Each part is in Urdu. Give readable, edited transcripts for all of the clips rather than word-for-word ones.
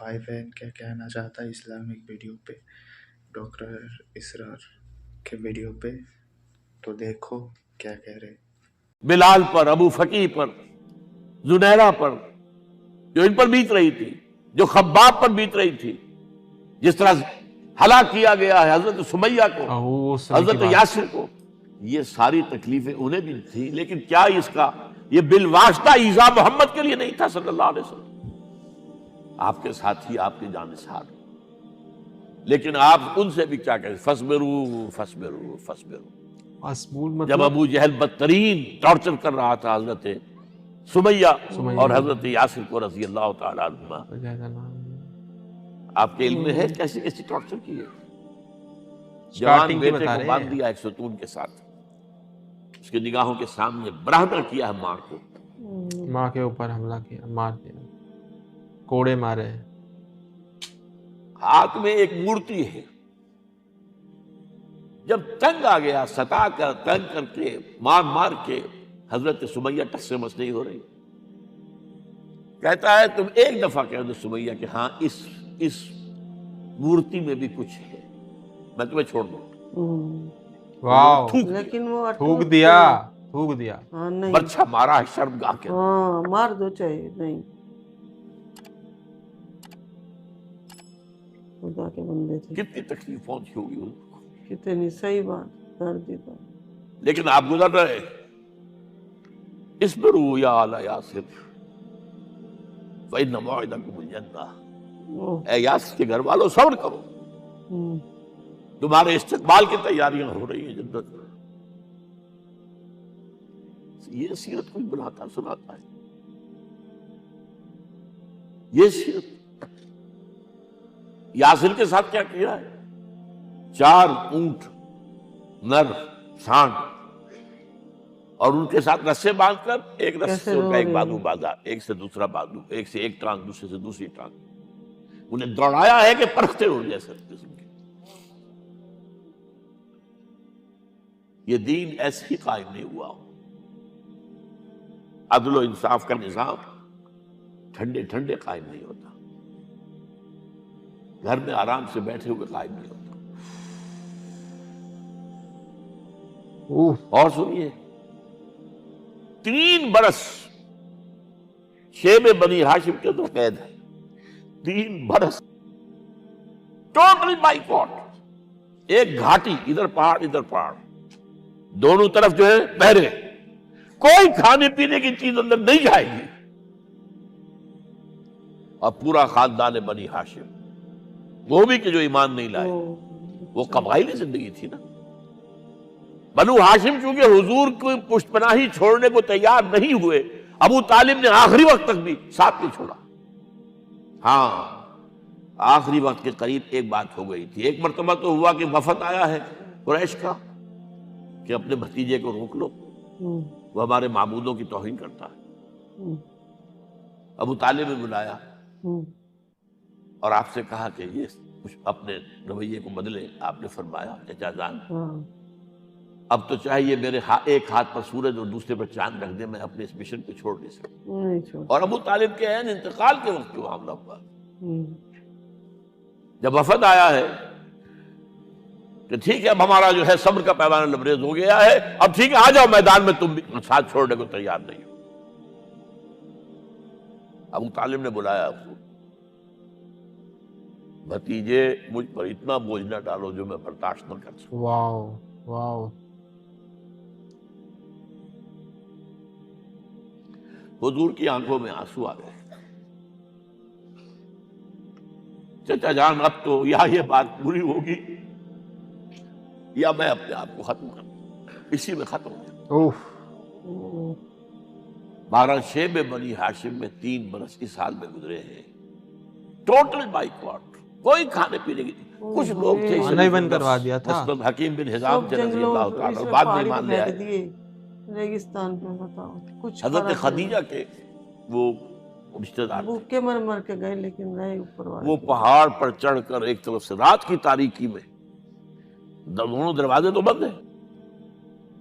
بھائی بہن کیا کہنا چاہتا ہے اسلامک ویڈیو پہ، ڈاکٹر اسرار کے ویڈیو پہ، تو دیکھو کیا کہہ رہے۔ بلال پر، ابو فقی پر، زنیرہ پر جو ان پر بیت رہی تھی، جو خباب پر بیت رہی تھی، جس طرح ہلاک کیا گیا ہے حضرت سمیہ کو، حضرت یاسر کو، یہ ساری تکلیفیں انہیں بھی تھی، لیکن کیا اس کا یہ بالواسطہ ایذا محمد کے لیے نہیں تھا صلی اللہ علیہ وسلم، آپ کے ساتھی، آپ کے جانثار، لیکن آپ ان سے بھی کیا کہیں، فصبروا فصبروا فصبروا۔ جب ابو جہل بدترین ٹارچر کر رہا تھا حضرت سمیہ اور حضرت یاسر کو رضی اللہ تعالیٰ عنہما، آپ کے علم میں ہے کیسی کیسی ٹارچر کی ہے۔ جوان بیٹے کو باندھ دیا ایک ستون کے ساتھ، اس کی نگاہوں کے سامنے برہنہ کیا ہے ماں کو، ماں کے اوپر حملہ کیا، مار دیا، کوڑے مارے، ہاتھ میں ایک مورتی ہے، جب تنگ آ گیا، ستا کر تنگ کر کے مار مار کے حضرت سمیہ ٹس سے مس نہیں ہو رہی، کہتا ہے تم ایک دفعہ کہہ دو سمیہ کہ ہاں اس مورتی میں بھی کچھ ہے، میں تمہیں چھوڑ دوں۔ واو، لیکن وہ تھوک دیا ہاں نہیں، برچھا مارا ہے شرمگاہ کے، ہاں مار دو چاہیے نہیں، خدا کے بندے تھے، کتنی تکلیف پہنچی ہوگی ان کو، کتنی صحیح بات، دردی بات، لیکن آپ گزر رہے، اصبروا یا آل یاسر فإن موعدکم الجنہ، اے یاسر کے گھر والوں صبر کرو، تمہارے استقبال کی تیاریاں ہو رہی ہیں جنت میں۔ یہ سیرت کوئی بلاتا سناتا ہے، یہ سیرت یاسر کے ساتھ کیا کیا ہے، 4 اونٹ نر سانڈ، اور ان کے ساتھ رسے باندھ کر ایک رسے سے ان کا ایک بازو باندھا، ایک سے دوسرا بازو، ایک سے ایک ٹانگ دوسرے سے دوسری ٹانگ، انہیں دوڑایا ہے کہ پرکھتے ہو جیسے قسم کے۔ یہ دین ایسے ہی قائم نہیں ہوا، عدل و انصاف کا نظام ٹھنڈے ٹھنڈے قائم نہیں ہوتا، گھر میں آرام سے بیٹھے ہوئے قائم نہیں ہوتا۔ اور سنیے، 3 برس شیب بنی ہاشم کے اندر قید ہے، 3 برس ٹوٹل بائیکاٹ، ایک گھاٹی، ادھر پہاڑ ادھر پہاڑ، دونوں طرف جو ہے پہرے، کوئی کھانے پینے کی چیز اندر نہیں جائے گی، اور پورا خاندان بنی ہاشم، وہ بھی کہ جو ایمان نہیں لائے، وہ قبائلی زندگی تھی نا۔ بنو ہاشم چونکہ حضور کو پشت پناہی چھوڑنے کو تیار نہیں ہوئے، ابو طالب نے آخری وقت تک بھی ساتھ نہیں چھوڑا۔ ہاں آخری وقت کے قریب ایک بات ہو گئی تھی، ایک مرتبہ تو ہوا کہ وفد آیا ہے قریش کا کہ اپنے بھتیجے کو روک لو، وہ ہمارے معبودوں کی توہین کرتا ہے۔ ابو طالب نے بلایا اور آپ سے کہا کہ یہ کچھ اپنے رویے کو بدلے، آپ نے فرمایا چچا جان اب تو چاہیے میرے ایک ہاتھ پر سورج اور دوسرے پر چاند رکھ دے، میں اپنے اس مشن کو چھوڑ نہیں سکتا۔ اور ابو طالب کے عین انتقال کے وقت جو معاملہ ہوا، جب وفد آیا ہے کہ ٹھیک ہے اب ہمارا جو ہے صبر کا پیمانہ لبریز ہو گیا ہے، اب ٹھیک ہے آ جاؤ میدان میں، تم بھی ساتھ چھوڑنے کو تیار نہیں ہو۔ ابو طالب نے بلایا آپ کو، بھتیجے مجھ پر اتنا بوجھ نہ ڈالو جو میں برداشت نہ کر سکوں۔ واو واو، حضور کی آنکھوں میں آنسو آ گئے، چچا جان اب تو یا یہ بات پوری ہوگی یا میں اپنے آپ کو ختم کروں، اسی میں ختم ہو۔ 12 شیب بنی ہاشم میں 3 برس اس حال میں گزرے ہیں، ٹوٹل بائیکاٹ، کوئی کھانے پینے کی، کچھ لوگ تھے نہیں بند کروا دیا تھا، مثلا حکیم بن حزام تھے رضی اللہ تعالیٰ، بعد میں ایمان لے آئے، ریگستان میں بتاؤ کچھ حضرت خدیجہ کے وہ رشتہ دار تھے، بھوکے مر مر کے گئے لیکن رہے اوپر والے، وہ پہاڑ پر چڑھ کر ایک طرف سے رات کی تاریکی میں، دونوں دروازے تو بند ہیں،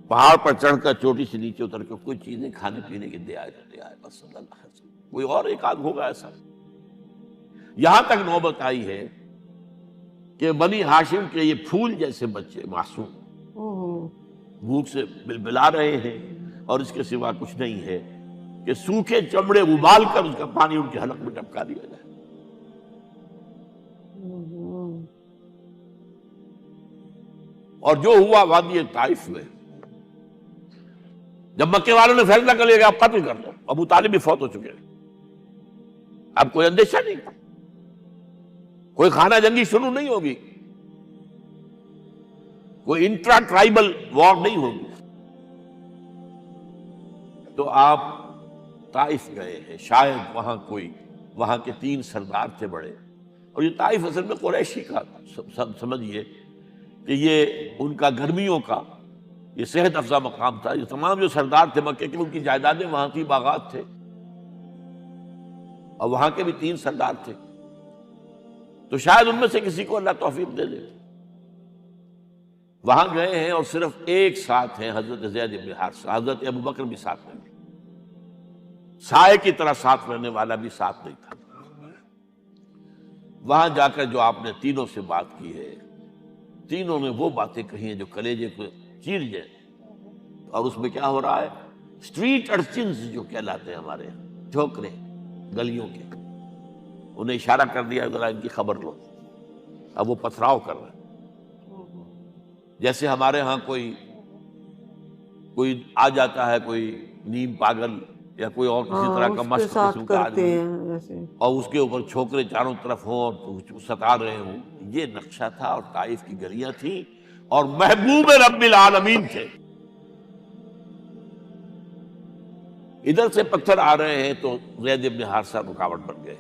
پہاڑ پر چڑھ کر چوٹی سے نیچے اتر کر کوئی چیزیں کھانے پینے کی دے آئے بس صلی اللہ علیہ وسلم، کوئی اور ایک آدھ ہوگا ایسا، یہاں تک نوبت آئی ہے کہ بنی ہاشم کے یہ پھول جیسے بچے معصوم بھوک سے بلبلا رہے ہیں اور اس کے سوا کچھ نہیں ہے کہ سوکھے چمڑے ابال کر اس کا پانی ان کے حلق میں ٹپکا دیا جائے. اور جو ہوا وادی طائف میں، جب مکے والوں نے فیصلہ کر لیا کہ آپ قتل کر دو، ابو طالب بھی فوت ہو چکے ہیں، اب کوئی اندیشہ نہیں، کوئی خانہ جنگی شروع نہیں ہوگی، کوئی انٹرا ٹرائبل وار نہیں ہوگی، تو آپ طائف گئے ہیں. شاید وہاں کے 3 سردار تھے بڑے، اور یہ طائف اصل میں قریشی کا سمجھیے کہ یہ ان کا گرمیوں کا یہ صحت افزا مقام تھا. یہ تمام جو سردار تھے مکے کے، ان کی جائیدادیں وہاں تھی، باغات تھے، اور وہاں کے بھی 3 سردار تھے، تو شاید ان میں سے کسی کو اللہ توفیق دے دے. وہاں گئے ہیں اور صرف ایک ساتھ ہیں، حضرت زید بن حارثہ. حضرت ابو بکر بھی ساتھ نہیں، سائے کی طرح ساتھ رہنے والا بھی ساتھ نہیں تھا. وہاں جا کر جو آپ نے تینوں سے بات کی ہے، تینوں نے وہ باتیں کہی ہیں جو کلیجے کو چیر جائیں. اور اس میں کیا ہو رہا ہے؟ اسٹریٹ ارچنز جو کہلاتے ہیں ہمارے یہاں، جھوکرے گلیوں کے، انہیں اشارہ کر دیا ذرا ان کی خبر لو. اب وہ پتھراؤ کر رہے ہیں، جیسے ہمارے ہاں کوئی آ جاتا ہے، کوئی نیم پاگل یا کوئی اور کسی طرح کا مشق قسم کا آدمی، اور اس کے اوپر چھوکرے چاروں طرف ہوں اور ستا رہے ہوں. یہ نقشہ تھا، اور طائف کی گلیاں تھیں، اور محبوب رب العالمین تھے. ادھر سے پتھر آ رہے ہیں تو زید بن حارثہ رکاوٹ بن گئے،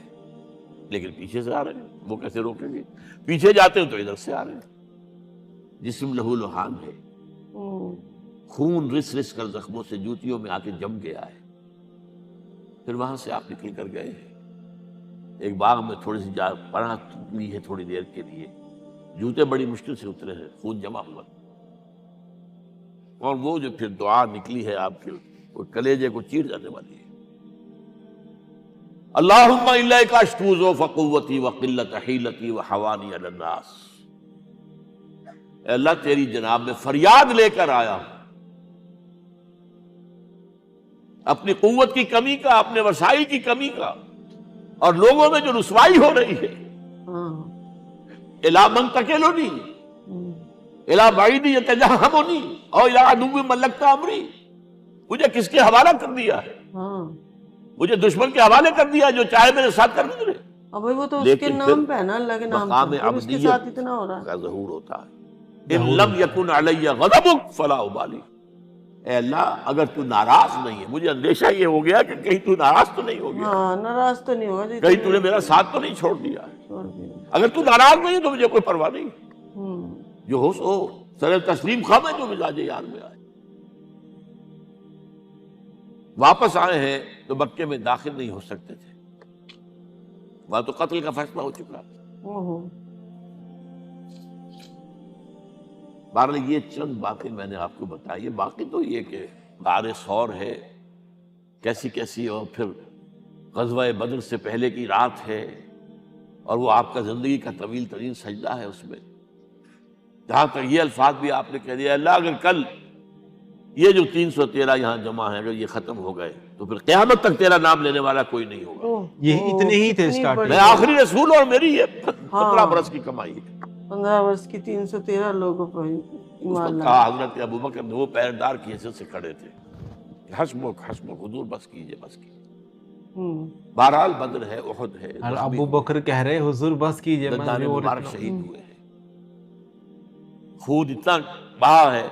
لیکن پیچھے سے آ رہے ہیں، وہ کیسے روکیں گے؟ پیچھے جاتے ہیں تو ادھر سے آ رہے ہیں. جسم لہو لہان ہے، خون رس رس کر زخموں سے جوتیوں میں آ کے جم گیا ہے. پھر وہاں سے آپ نکل کر گئے ہیں، ایک باغ میں تھوڑی سی پناہ لی ہے تھوڑی دیر کے لیے. جوتے بڑی مشکل سے اترے ہیں، خون جمع ہوا، اور وہ جو پھر دعا نکلی ہے آپ کے، وہ کلیجے کو چیر جانے والی ہے. اللہم الیک اشکو ضعف قوتی وقلت حیلتی وحوانی علی الناس. اے اللہ تیری جناب میں فریاد لے کر آیا ہوں، اپنی قوت کی کمی کا، اپنے وسائل کی کمی کا، اور لوگوں میں جو رسوائی ہو رہی ہے. الی من تکلنی الی بعیدی یتجہمنی او الی عدو ملکت امری. مجھے کس کے حوالہ کر دیا ہے؟ مجھے دشمن کے حوالے کر دیا جو چاہے میرے ساتھ کر گزرے. اب وہ تو اس کے نام پہ ہے نا، اللہ کے نام مقام پہ اس کے ساتھ اتنا ہو رہا ہے کا ظہور ہوتا ہے. ان لم یکن علی غضبک فلا ابالی. اے اللہ اگر تو ناراض نہیں ہے، مجھے اندیشہ یہ ہو گیا کہ کہیں تو ناراض تو نہیں ہو گیا، ہاں ناراض تو نہیں ہوگا، کہیں تو نے میرا ساتھ تو نہیں چھوڑ دیا. اگر تو ناراض نہیں ہے تو مجھے کوئی پرواہ نہیں، جو ہو سو سر تسلیم خواہ میں جو مزاج یار میں آئے. واپس آئے ہیں تو مکے میں داخل نہیں ہو سکتے تھے، وہاں تو قتل کا فیصلہ ہو چکا. بہرحال یہ چند باتیں میں نے آپ کو بتائی ہے. باقی تو یہ کہ غار ثور ہے کیسی کیسی، اور پھر غزوہ بدر سے پہلے کی رات ہے، اور وہ آپ کا زندگی کا طویل ترین سجدہ ہے. اس میں جہاں تک یہ الفاظ بھی آپ نے کہہ دیا، اللہ اگر کل یہ جو 313 یہاں جمع ہیں اگر یہ ختم ہو گئے تو پھر قیامت تک تیرا نام لینے والا کوئی نہیں ہوگا. یہ اتنے ہی تھے اسٹارٹ. میں آخری رسول، اور میری یہ 15 برس کی کمائی ہے. 15 برس کی 313 لوگوں پر اس وقت کہا حضرت ابو بکر نے، وہ پیردار کی حیثیت سے کھڑے تھے، حسبک حسبک حضور بس کیجئے بس کیجئے. بہرحال بدر ہے، احد ہے، اور ابو بکر کہہ رہے حضور بس کیجئے. دندان مبارک شہید ہوئے ہیں، خون اتنا بہا ہے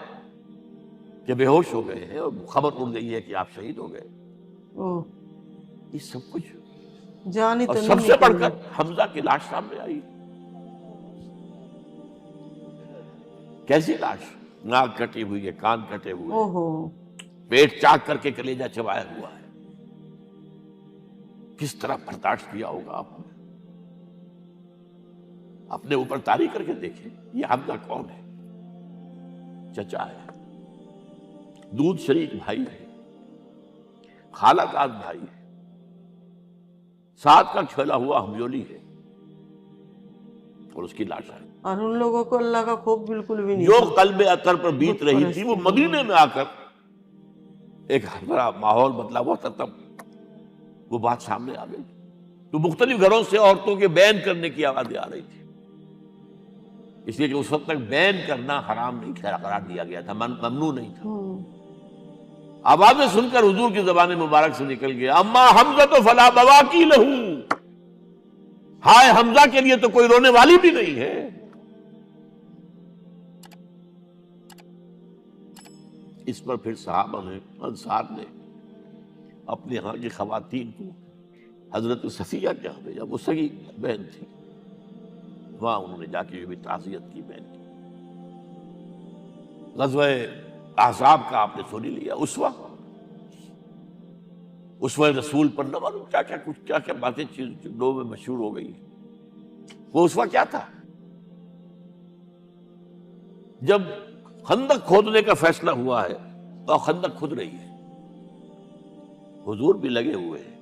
کہ بے ہوش ہو گئے ہیں، اور خبر اڑ گئی ہے کہ آپ شہید ہو گئے. یہ سب کچھ، اور سب سے بڑھ کر حمزہ کی لاش سامنے آئی. کیسی لاش؟ ناک کٹی ہوئی ہے، کان کٹے ہوئے، پیٹ چاک کر کے کلیجہ چبایا ہوا ہے. کس طرح برداشت کیا ہوگا آپ نے؟ اپنے اوپر تاری کر کے دیکھیں، یہ حمزہ کون ہے؟ چچا ہے، دودھ شریک بھائی ہے، خالہ کا بھائی ہے، ساتھ کا کھیلا ہوا ہمجولی ہے. اور اس کی لاش آئی. اور ان لوگوں کو اللہ کا خوف بالکل بھی نہیں جو تھا. قلب اطہر پر بیت رہی تھی وہ مدینے میں آ کر ایک بڑا ماحول بدلا ہوا تھا، تب وہ بات سامنے آ گئی. تو مختلف گھروں سے عورتوں کے بین کرنے کی آوازیں آ رہی تھی، اس لیے کہ اس وقت تک بین کرنا حرام نہیں قرار دیا گیا تھا، ممنوع نہیں تھا. آوازیں سن کر حضور کی زبان مبارک سے نکل گیا اما حمزہ تو فلا بواکی لہو، ہائے حمزہ کے لیے تو کوئی رونے والی بھی نہیں ہے. اس پر پھر صحابہ نے، انصار نے اپنے ہاں کی خواتین کو حضرت صفیہ کے یہاں بھیجا، وہ سگی بہن تھی، وہاں انہوں نے جا کے بھی تعزیت کی بہن کی. غزوہ احزاب کا آپ نے سن ہی لیا، اسوہ رسول پر نہ معلوم کیا کیا باتیں چیز لوگوں میں مشہور ہو گئی. وہ اسوہ کیا تھا؟ جب خندق کھودنے کا فیصلہ ہوا ہے تو خندق کھود رہی ہے، حضور بھی لگے ہوئے ہیں،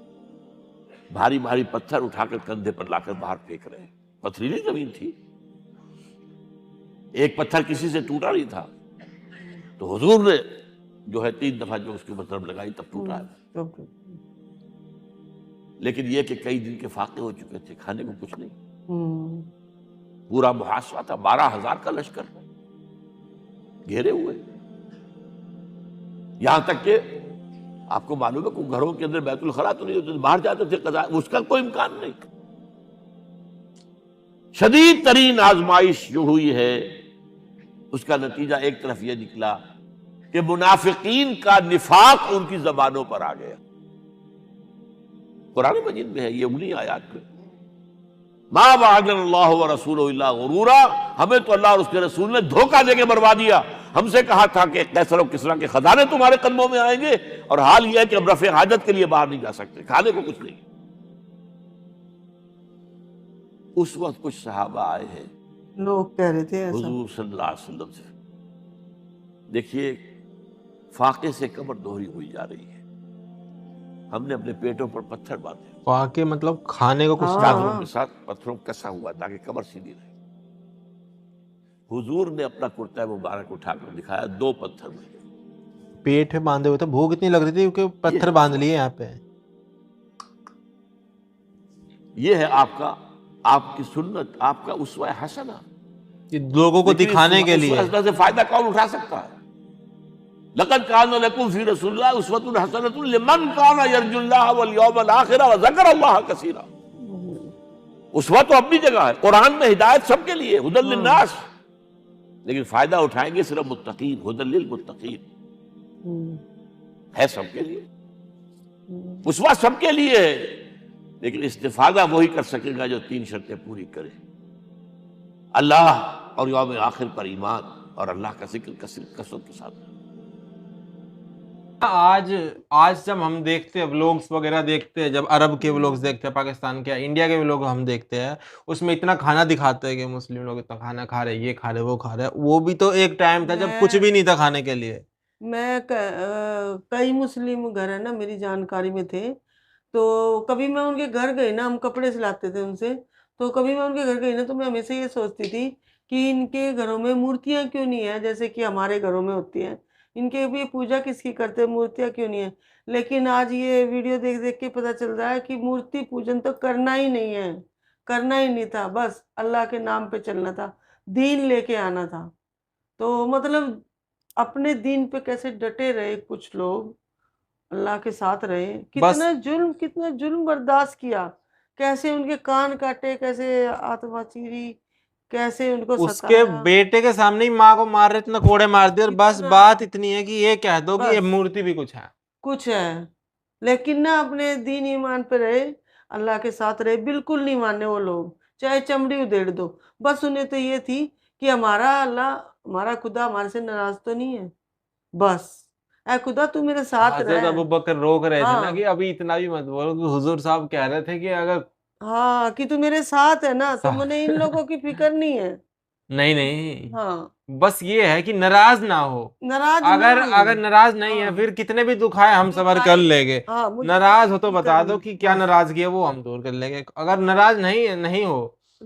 بھاری بھاری پتھر اٹھا کر کندھے پر لا کر باہر پھینک رہے ہیں. پتھریلی زمین تھی، ایک پتھر کسی سے ٹوٹا نہیں تھا، تو حضور نے جو ہے 3 دفعہ جو اس کے اوپر ضرب لگائی تب ٹوٹا ہے. لیکن یہ کہ کئی دن کے فاقے ہو چکے تھے، کھانے کو کچھ نہیں، پورا محاصرہ تھا، 12,000 کا لشکر گھیرے ہوئے. یہاں تک کہ آپ کو معلوم ہے کہ گھروں کے اندر بیت الخلا تو نہیں ہوتے، باہر جاتے تھے قضاء، اس کا کوئی امکان نہیں. شدید ترین آزمائش جو ہوئی ہے اس کا نتیجہ ایک طرف یہ نکلا کہ منافقین کا نفاق ان کی زبانوں پر آ گیا. قرآن مجید میں ہے یہ انہی آیات میں، ما وعدنا اللہ ورسولہ الا غرورا، ہمیں تو اللہ اور اس کے رسول نے دھوکہ دے کے مروا دیا. ہم سے کہا تھا کہ قیصر و کسریٰ کے خزانے تمہارے قدموں میں آئیں گے، اور حال یہ ہے کہ اب رفع حاجت کے لیے باہر نہیں جا سکتے، کھانے کو کچھ نہیں. اس وقت کچھ صحابہ آئے ہیں، لوگ کہہ رہے تھے ایسا. حضور صلی اللہ علیہ وسلم سے دیکھیے فاقے سے کمر دوہری ہوئی جا رہی ہے، ہم نے اپنے پیٹوں پر پتھر باندھے، واقعی مطلب کھانے کو کچھ چادروں کے ساتھ پتھروں کسا ہوا تاکہ کمر سیدھی رہے. حضور نے اپنا کرتا مبارک اٹھا کر دکھایا، 2 پتھر میں پیٹ پہ باندھے ہوئے تھے، بھوک اتنی لگ رہی تھی کیونکہ پتھر باندھ لیے یہاں پہ. یہ ہے آپ کی سنت، آپ کا اسوہ حسنہ. لوگوں کو دکھانے کے لیے اسوہ سے فائدہ کون اٹھا سکتا ہے؟ لقد کان لکم فی رسول اللہ اسوۃ حسنۃ لمن کان یرجو اللہ والیوم الآخر وذکر اللہ کثیرا. اسوہ تو اپنی جگہ ہے، قرآن میں ہدایت سب کے لیے، ھدی للناس، لیکن فائدہ اٹھائیں گے صرف متقین، ھدی للمتقین ہے سب کے لیے. اسوہ سب کے لیے ہے، لیکن استفادہ وہی کر سکے گا جو 3 شرطیں پوری کرے: اللہ اور یوم آخر پر ایمان، اور اللہ کا ذکر کثرت کے ساتھ. آج جب ہم دیکھتے ہیں ولاگس وغیرہ دیکھتے ہیں، جب عرب کے ولاگس دیکھتے ہیں، پاکستان کے انڈیا کے ولاگ ہم دیکھتے ہیں، اس میں اتنا کھانا دکھاتے ہیں کہ مسلم لوگ اتنا کھانا کھا رہے، یہ کھا رہے، وہ کھا رہے. وہ بھی تو ایک ٹائم تھا جب کچھ بھی نہیں تھا کھانے کے لیے. میں کئی مسلم گھر ہے نا میری جانکاری میں تھے، تو کبھی میں ان کے گھر گئی نا، ہم کپڑے سلاتے تھے ان سے، تو کبھی میں ان کے گھر گئی نا تو میں ہمیشہ یہ سوچتی تھی کہ ان کے گھروں میں مورتیاں کیوں نہیں ہیں جیسے کہ ہمارے گھروں میں ہوتی ہیں. ان کے بھی پوجا کس کی کرتے ہیں، مورتیاں کیوں نہیں ہیں. لیکن آج یہ ویڈیو دیکھ دیکھ کے پتہ چل رہا ہے کہ مورتی پوجن تو کرنا ہی نہیں ہے، کرنا ہی نہیں تھا، بس اللہ کے نام پہ چلنا تھا، دین لے کے آنا تھا. تو مطلب اپنے دین پہ کیسے ڈٹے رہے کچھ لوگ، اللہ کے ساتھ رہے، کتنا جرم برداشت کیا، کیسے ان کے کان کاٹے، کیسے آتما چیری، کیسے ان کو اس کے بیٹے کے سامنے ہی ماں کو مار رہے، اتنا کوڑے مار دیا. اور بس بات اتنی ہے کہ یہ کہہ دو کہ یہ مورتی بھی کچھ ہے، لیکن نہ اپنے دین ایمان پہ رہے، اللہ کے ساتھ رہے. بالکل نہیں مانے وہ لوگ، چاہے چمڑی ادھیڑ دو، بس انہیں تو یہ تھی کہ ہمارا اللہ، ہمارا خدا ہمارے سے ناراض تو نہیں ہے، بس اے خدا تو میرے ساتھ رہے. حضرت ابوبکر روک رہے تھے نا کہ ابھی اتنا بھی مت بولو، کہ حضور صاحب کہہ رہے تھے کہ اگر ہاں کہ تو میرے ساتھ ہے نا، تو مجھے ان لوگوں کی فکر نہیں ہے. نہیں، ہاں بس یہ ہے کہ ناراض نہ ہو. اگر ناراض نہیں ہے پھر کتنے بھی دکھ آئے ہم صبر کر لیں گے. ناراض ہو تو بتا دو کہ کیا ناراضگی ہے، وہ ہم دور کر لیں گے. اگر ناراض نہیں ہو